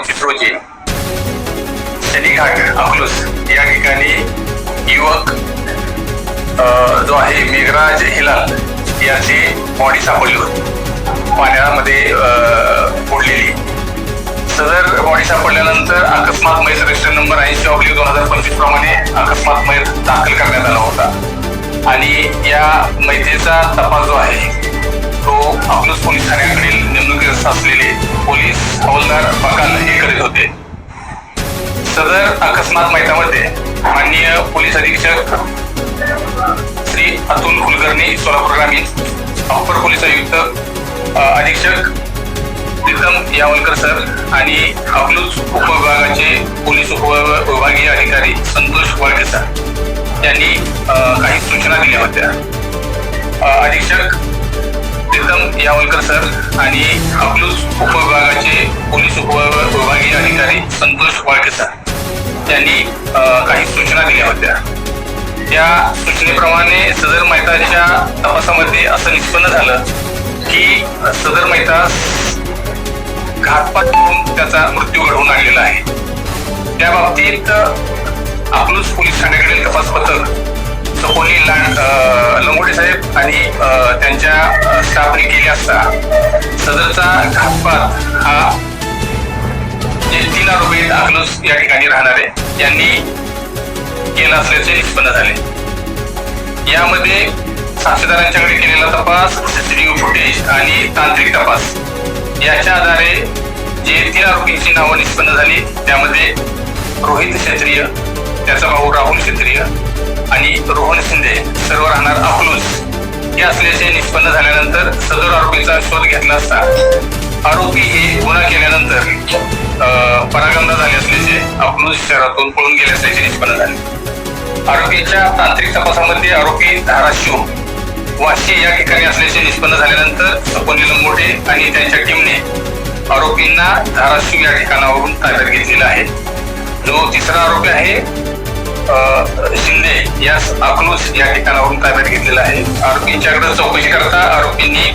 25 रोजी शनीघाट अकलूज या ठिकाणी युवक जो आहे मेघराज हिलाल याची बॉडी सापडली होती पाण्यामध्ये बुडलेली. सदर बॉडी सापडल्यानंतर अकस्मात मयत रजिस्टर नंबर 80/2025 प्रमाणे अकस्मात मयत दाखल करण्यात आला होता आणि या मयतीचा तपास जो आहे तो अकलूज पोलीस ठाण्याकडील नेमणुकीस असलेले पोलीस हवालदार बकाल हे करीत होते. सदर अकस्मात मयतामध्ये माननीय पोलीस अधीक्षक श्री अतुल कुलकर्णी सोलापूर ग्रामीण, अप्पर पोलीस आयुक्त अधीक्षक प्रीतम यावलकर सर आणि अकलूज उपविभागाचे पोलीस उपविभागीय अधिकारी संतोष वाळके सर यांनी काही सूचना दिल्या होत्या. अधीक्षक प्रीतम यावलकर सर आणि अकलूज उपविभागाचे पोलीस उपविभागीय अधिकारी संतोष वाळके सर यांनी काही सूचना दिल्या होत्या. त्या सूचनेप्रमाणे सदर मयताच्या तपासामध्ये असं निष्पन्न झालं की सदर मयतास घातपात करून त्याचा मृत्यू घडवून आणलेला आहे. त्या बाबतीत अकलूज पोलीस ठाण्याकडील तपास पथक सपोनी लंगोटे साहेब आणि त्यांच्या स्टाफने केले असता सदरचा घातपात हा जे 3 आरोपी अकलूज या ठिकाणी राहणारे यांनी केला असल्याचे निष्पन्न झाले. यामध्ये साक्षीदारांच्याकडे केलेला तपास, सीसीटीव्ही फुटेज आणि तांत्रिक तपास याच्या आधारे जे 3 आरोपींची नावं निष्पन्न झाली त्यामध्ये रोहित क्षत्रिय, त्याचा भाऊ राहुल क्षत्रिय आणि रोहन शिंदे सर्व राहणार अकलूज हे असल्याचे निष्पन्न झाल्यानंतर सदर आरोपीचा शोध घेतला असता आरोपी हे गुन्हा केल्यानंतर परागंदा झाले असल्याचे अकलूज शहरातून पळून गेले असल्याचे निष्पन्न झाले. आरोपीच्या तांत्रिक तपासामध्ये आरोपी धाराशिव वाशी या ठिकाणी असल्याचे निष्पन्न झाल्यानंतर सपोनी लंगोटे आणि त्यांच्या टीमने आरोपींना धाराशिव या ठिकाणावरून ताब्यात घेतलेला आहे. जो तिसरा आरोपी आहे शिंदे यास अकलूज या ठिकाणावरून ताब्यात घेतलेला आहे. आरोपींच्याकडे चौकशी करता आरोपींनी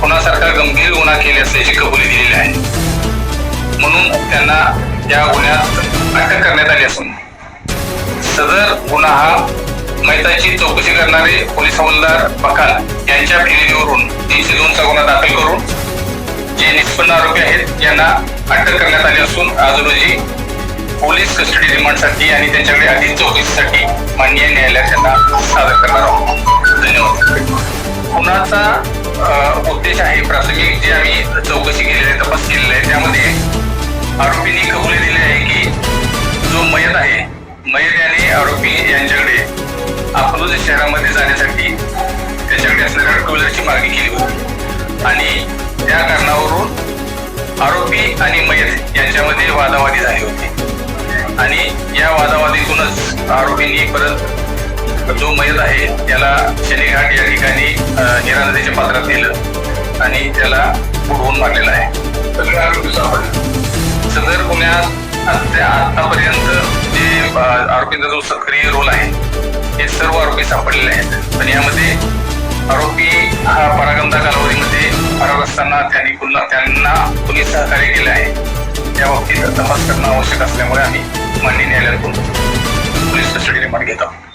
खुनासारखा गंभीर गुन्हा केले असल्याची कबुली दिलेली आहे, म्हणून त्यांना या गुन्ह्यात अटक करण्यात आली असून सदर गुन्हा हा मयताची चौकशी करणारे पोलीस हवालदार बकाल यांच्या फिर्यादीवरून 302 चा गुन्हा दाखल करून जे निष्पन्न आरोपी आहेत यांना अटक करण्यात आली असून आज रोजी पोलीस कस्टडी रिमांडसाठी आणि त्यांच्याकडे अधिक चौकशीसाठी माननीय न्यायालयात त्यांना सादर करणार आहोत. धन्यवाद. खुनाचा उद्देश आहे प्राथमिक जे आम्ही चौकशी केलेली आहे, तपास केलेला आहे, त्यामध्ये आरोपींनी कबुली दिली आहे की जो मयत आहे मयत याने आरोपी यांच्याकडे अकलूज शहरामध्ये जाण्यासाठी त्याच्याकडे असणाऱ्या टू व्हीलरची मागणी केली होती आणि त्या कारणावरून आरोपी आणि मयत यांच्यामध्ये वादावादी झाली होती आणि या वादावादीतूनच आरोपींनी परत जो मयत आहे त्याला शनीघाट या ठिकाणी नीरा नदीच्या पात्रात नेलं आणि त्याला बुडवून मारलेला आहे. सगळे आरोपी सापडले. सदर गुन्ह्यात आतापर्यंत जे आरोपींचा जो सक्रिय रोल आहे हे सर्व आरोपी सापडलेले आहेत. पण यामध्ये आरोपी हा परागंदा कालावधीमध्ये फरार असताना त्यांना कुणी सहकार्य केले आहे या बाबतीत तपास करणं आवश्यक असल्यामुळे आम्ही माननीय न्यायालयातून पोलीस कस्टडी रिमांड घेत आहोत.